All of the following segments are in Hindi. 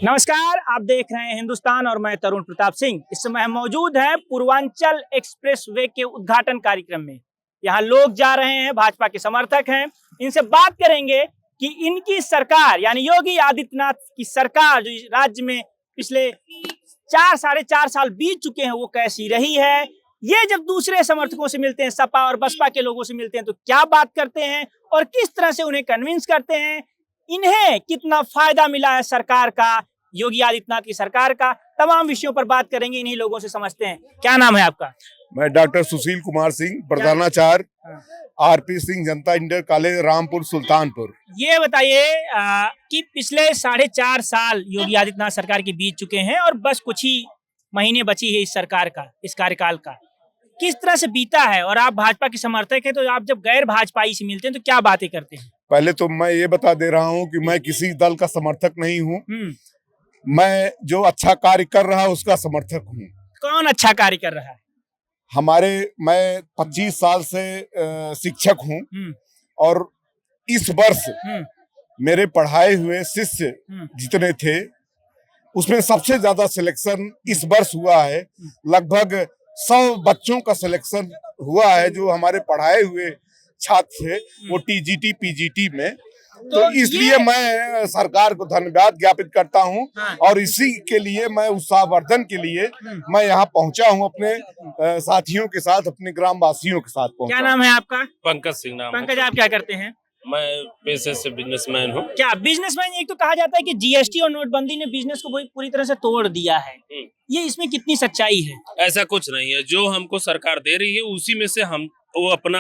नमस्कार, आप देख रहे हैं हिंदुस्तान और मैं तरुण प्रताप सिंह। इस समय हम मौजूद हैं पूर्वांचल एक्सप्रेसवे के उद्घाटन कार्यक्रम में। यहाँ लोग जा रहे हैं, भाजपा के समर्थक हैं। इनसे बात करेंगे कि इनकी सरकार यानी योगी आदित्यनाथ की सरकार जो राज्य में पिछले 4-4.5 साल बीत चुके हैं वो कैसी रही है। ये जब दूसरे समर्थकों से मिलते हैं, सपा और बसपा के लोगों से मिलते हैं, तो क्या बात करते हैं और किस तरह से उन्हें कन्विंस करते हैं, इन्हें कितना फायदा मिला है सरकार का, योगी आदित्यनाथ की सरकार का, तमाम विषयों पर बात करेंगे। इन्हीं लोगों से समझते हैं। क्या नाम है आपका? मैं डॉक्टर सुशील कुमार सिंह, प्रधानाचार्य आरपी सिंह जनता इंटर कॉलेज, रामपुर, सुल्तानपुर। ये बताइए कि पिछले 4.5 साल योगी आदित्यनाथ सरकार के बीत चुके हैं और बस कुछ ही महीने बची है इस सरकार का, इस कार्यकाल का, किस तरह से बीता है? और आप भाजपा के समर्थक हैं, तो आप जब गैर भाजपाई से मिलते हैं तो क्या बातें करते हैं? पहले तो मैं ये बता दे रहा हूँ कि मैं किसी दल का समर्थक नहीं हूँ। मैं जो अच्छा कार्य कर रहा है उसका समर्थक हूँ। कौन अच्छा कार्य कर रहा है? मैं 25 साल से शिक्षक हूँ और इस वर्ष मेरे पढ़ाए हुए शिष्य जितने थे उसमें सबसे ज्यादा सिलेक्शन इस वर्ष हुआ है। लगभग 100 बच्चों का सिलेक्शन हुआ है जो हमारे पढ़ाए हुए छात्र थे, वो टीजीटी पीजीटी में। तो इसलिए मैं सरकार को धन्यवाद ज्ञापित करता हूं। और इसी के लिए मैं उत्साहवर्धन के लिए मैं यहाँ पहुंचा हूं, अपने साथियों के साथ, अपने ग्राम वासियों के साथ पहुंचा। क्या नाम है आपका? पंकज सिंह नाम। पंकज, आप क्या करते हैं? मैं पेशे से बिजनेसमैन हूँ। क्या बिजनेसमैन? एक तो कहा जाता है कि जीएसटी और नोटबंदी ने बिजनेस को पूरी तरह से तोड़ दिया है, ये इसमें कितनी सच्चाई है? ऐसा कुछ नहीं है। जो हमको सरकार दे रही है उसी में से हम वो अपना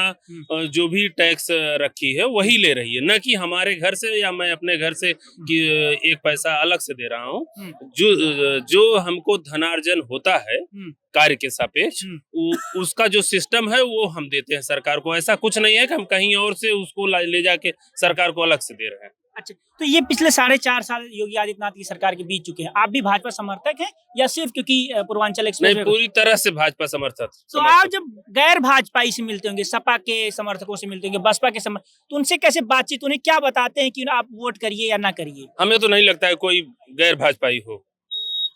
जो भी टैक्स रखी है वही ले रही है, न कि हमारे घर से या मैं अपने घर से कि एक पैसा अलग से दे रहा हूँ। जो हमको धनार्जन होता है कार्य के सापेक्ष, उसका जो सिस्टम है वो हम देते हैं सरकार को। ऐसा कुछ नहीं है कि हम कहीं और से उसको ले जाके सरकार को अलग से दे रहे हैं। अच्छा, तो ये पिछले 4.5 साल योगी आदित्यनाथ की सरकार के बीत चुके हैं। आप भी भाजपा समर्थक हैं या सिर्फ क्योंकि पूर्वांचल एक्सप्रेस? नहीं, पूरी तरह से भाजपा समर्थक। तो आप जब गैर भाजपाई से मिलते होंगे, सपा के समर्थकों से मिलते होंगे, बसपा के समर्थक, तो उनसे कैसे बातचीत, उन्हें क्या बताते हैं कि आप वोट करिए या ना करिए? हमें तो नहीं लगता है कोई गैर भाजपाई हो।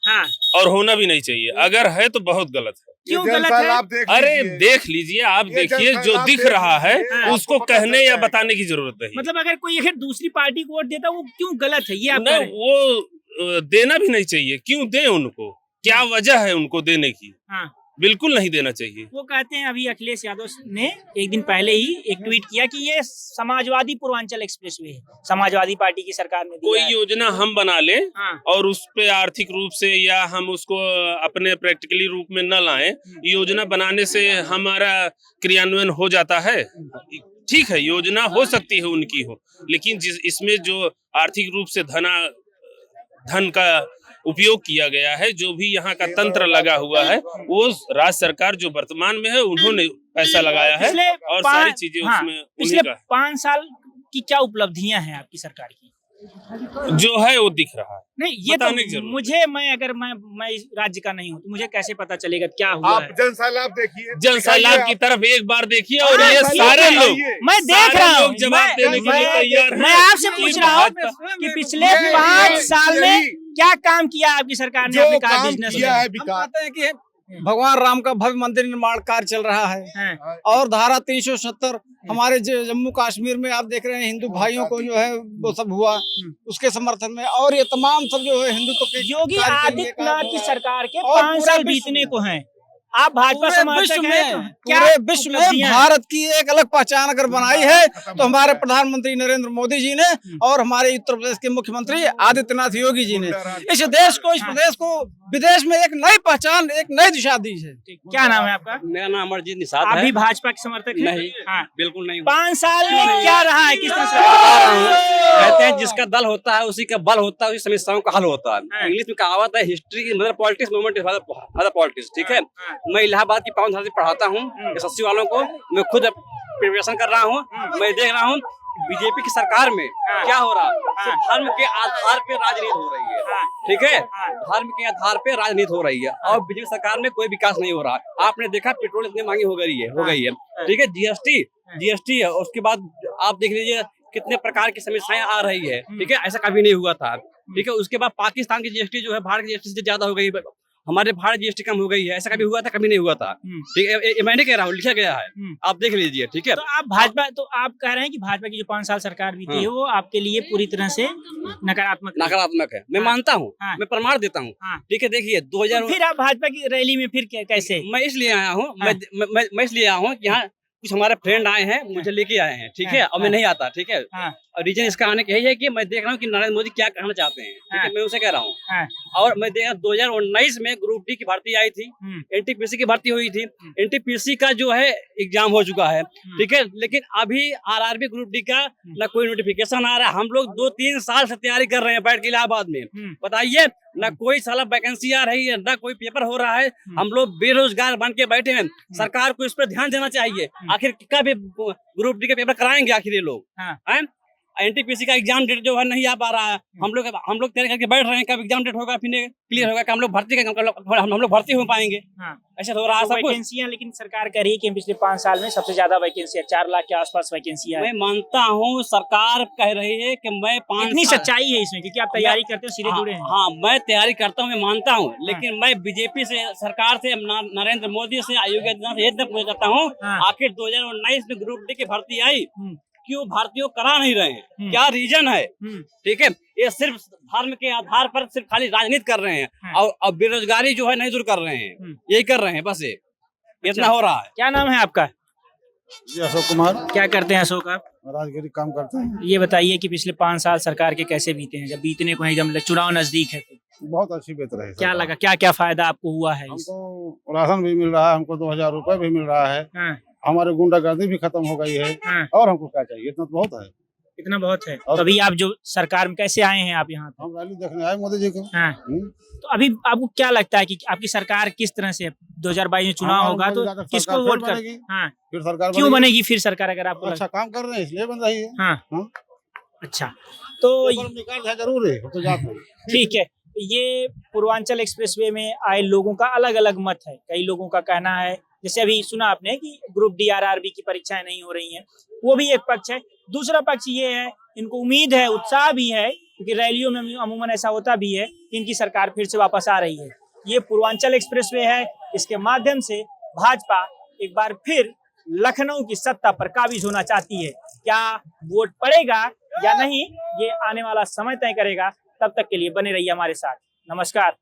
हाँ, और होना भी नहीं चाहिए। अगर है तो बहुत गलत है। क्यों गलत है? अरे देख लीजिए, आप देखिए, जो दिख रहा है उसको कहने या बताने की जरूरत नहीं। मतलब अगर कोई दूसरी पार्टी को वोट देता है वो क्यों गलत है, ये आप नहीं, वो देना भी नहीं चाहिए। क्यों दें उनको? क्या वजह है उनको देने की? हाँ, बिल्कुल बिल्कुल नहीं देना चाहिए। वो कहते हैं, अभी अखिलेश यादव ने एक दिन पहले ही एक ट्वीट किया कि ये समाजवादी पूर्वांचल एक्सप्रेसवे है, समाजवादी पार्टी की सरकार ने दिया कोई है। योजना हम बना ले हाँ, और उस पे आर्थिक रूप से या हम उसको अपने प्रैक्टिकली रूप में न लाएं, योजना बनाने से हमारा क्रियान्वयन हो जाता है। ठीक है, योजना हो सकती है उनकी हो, लेकिन इसमें जो आर्थिक रूप से धन का उपयोग किया गया है, जो भी यहाँ का तंत्र लगा हुआ है, वो राज्य सरकार जो वर्तमान में है उन्होंने पैसा लगाया है और सारी चीजें उसमें। पिछले 5 साल की क्या उपलब्धियां हैं आपकी सरकार की? जो है वो दिख रहा है। नहीं, ये तो मैं इस राज्य का नहीं हूँ तो मुझे कैसे पता चलेगा क्या हुआ आप है? जनसैलाब देखिए, जनसैलाब की तरफ एक बार देखिए और ये सारे लोग, मैं देख रहा हूँ, जवाब देने के लिए तैयार हैं। मैं आपसे पूछ रहा हूँ कि पिछले 5 साल में क्या काम किया आपकी सरकार ने अपने बिजनेस किया है में? विकास। हैं कि भगवान राम का भव्य मंदिर निर्माण कार्य चल रहा है और धारा 370 हमारे जम्मू कश्मीर में आप देख रहे हैं हिंदू भाइयों को जो है वो सब हुआ उसके समर्थन में, और ये तमाम सब जो है हिंदुत्व के योगी आदित्यनाथ की सरकार के 5 साल बीतने को हैं। आप भाजपा समर्थक हैं तो क्या पूरे विश्व में उपलब्धियां हैं? भारत की एक अलग पहचान अगर बनाई है तो हमारे प्रधानमंत्री नरेंद्र मोदी जी ने और हमारे उत्तर प्रदेश के मुख्यमंत्री आदित्यनाथ योगी जी ने इस देश को, इस प्रदेश को विदेश में एक नई पहचान, एक नई दिशा दी है। क्या नाम है आपका? मेरा नाम अमरजीत निषाद आप है। भी भाजपा के समर्थक हैं? नहीं, हाँ, बिल्कुल नहीं। 5 साल में क्या रहा है, किस तरह से? कहते हैं जिसका दल होता है उसी का बल होता है, उसी समस्याओं का हल होता है। इंग्लिश में कहावत है, हिस्ट्री की mother politics, movement is father politics. ठीक है, मैं इलाहाबाद की 5 साल से पढ़ाता हूँ एसएससी वालों को। मैं खुद प्रिपरेशन कर रहा हूँ। मैं देख रहा हूँ बीजेपी की सरकार में क्या हो रहा है। धर्म के आधार पे राजनीति हो रही है। ठीक है, धर्म के आधार पे राजनीति हो रही है और बीजेपी सरकार में कोई विकास नहीं हो रहा। आपने देखा पेट्रोल इतनी महंगी हो गई है। ठीक है, जीएसटी है, उसके बाद आप देख लीजिए कितने प्रकार की समस्याएं आ रही है। ठीक है, ऐसा कभी नहीं हुआ था। ठीक है। उसके बाद पाकिस्तान की जीएसटी जो है भारत की जीएसटी से ज्यादा हो गई, हमारे भारत जीएसटी कम हो गई है। ऐसा कभी हुआ था? कभी नहीं हुआ था। ठीक है, ये मैंने कह रहा हूँ, लिखा गया है, आप देख लीजिए। ठीक है। तो आप कह रहे हैं कि भाजपा की जो 5 साल सरकार बीती है वो आपके लिए पूरी तरह से नकारात्मक है। मैं मानता हूँ, मैं प्रमाण देता हूँ। ठीक है, देखिए 2000 फिर आप भाजपा की रैली में फिर कैसे? मैं इसलिए आया हूँ, मैं इसलिए आया हूँ कि यहाँ कुछ हमारे फ्रेंड आए हैं, मुझे लेके आए हैं। ठीक है, और मैं नहीं आता। ठीक है, और रीजन इसका आने का यही है कि मैं देख रहा हूँ कि नरेंद्र मोदी क्या कहना चाहते हैं। ठीक है, मैं उसे कह रहा हूँ। और मैं देख 2019 में ग्रुप डी की भर्ती आई थी, एनटीपीसी की भर्ती हुई थी। एनटीपीसी का जो है एग्जाम हो चुका है। ठीक है, लेकिन अभी आरआरबी ग्रुप डी का न कोई नोटिफिकेशन आ रहा है। हम लोग 2-3 साल से तैयारी कर रहे हैं बैठ के इलाहाबाद में, बताइए, न कोई साला वैकेंसी आ रही है, न कोई पेपर हो रहा है। हम लोग बेरोजगार बन के बैठे हैं। सरकार को इस पर ध्यान देना चाहिए। आखिर कब ग्रुप डी के पेपर कराएंगे आखिर ये लोग? हैं? एनटीपीसी का एग्जाम डेट जो है नहीं आ पा रहा है। हम लोग तैयारी करके बैठ रहे हैं, कब एग्जाम डेट होगा, फिर क्लियर होगा, हम लोग भर्ती हो पाएंगे। ऐसा हो रहा है सब कुछ। वैकेंसियां लेकिन सरकार कह रही है कि पिछले 5 साल में सबसे ज्यादा वैकेंसी 4 लाख के आसपास वैकेंसियां। मैं मानता हूँ सरकार कह रही है कि मैं 5 इतनी सच्चाई है इसमें, क्योंकि आप तैयारी करते हो, सीधे जुड़े हैं। हाँ, मैं तैयारी करता हूँ, मैं मानता हूँ, लेकिन मैं बीजेपी से, सरकार से, नरेंद्र मोदी से, योगी आदित्यनाथ से ये पूछना चाहता हूँ, आखिर 2019 में ग्रुप डी की भर्ती आई, क्यों भारतीयों करा नहीं रहे हैं? क्या रीजन है? ठीक है, ये सिर्फ धर्म के आधार पर सिर्फ खाली राजनीति कर रहे हैं और बेरोजगारी जो है नहीं दूर कर रहे हैं। यही कर रहे हैं, बस ये इतना हो रहा है। क्या नाम है आपका? जी अशोक कुमार। क्या करते हैं अशोक आप? राजगिरी काम करते हैं। ये बताइए कि पिछले 5 साल सरकार के कैसे बीते हैं, जब बीतने को है, जब चुनाव नजदीक है? बहुत अच्छी बेहतर रही। क्या लगा, क्या क्या फायदा आपको हुआ है? हमको राशन भी मिल रहा है, हमको 2000 रुपए भी मिल रहा है, हमारे गुंडागर्दी भी खत्म हो गई है, और हमको क्या चाहिए? इतना तो बहुत है। इतना बहुत है। तो अभी आप जो सरकार में कैसे आए हैं आप यहाँ पे? हम रैली देखने आए मोदी जी को। तो अभी आपको क्या लगता है कि आपकी सरकार किस तरह से 2022 में चुनाव होगा तो किसको वोट कर? फिर सरकार क्यों बनेगी फिर सरकार? अगर आपको अच्छा काम कर रहे हैं इसलिए बन रही है। अच्छा, तो जरूर है तो जाते हैं। ठीक है। ये पूर्वांचल एक्सप्रेसवे में आए लोगों का अलग अलग मत है। कई लोगों का कहना है, जैसे अभी सुना आपने कि ग्रुप डी आरआरबी की परीक्षाएं नहीं हो रही हैं, वो भी एक पक्ष है। दूसरा पक्ष ये है, इनको उम्मीद है, उत्साह भी है, क्योंकि रैलियों में अमूमन ऐसा होता भी है कि इनकी सरकार फिर से वापस आ रही है। ये पूर्वांचल एक्सप्रेसवे है, इसके माध्यम से भाजपा एक बार फिर लखनऊ की सत्ता पर काबिज होना चाहती है। क्या वोट पड़ेगा या नहीं, ये आने वाला समय तय करेगा। तब तक के लिए बने रहिए हमारे साथ। नमस्कार।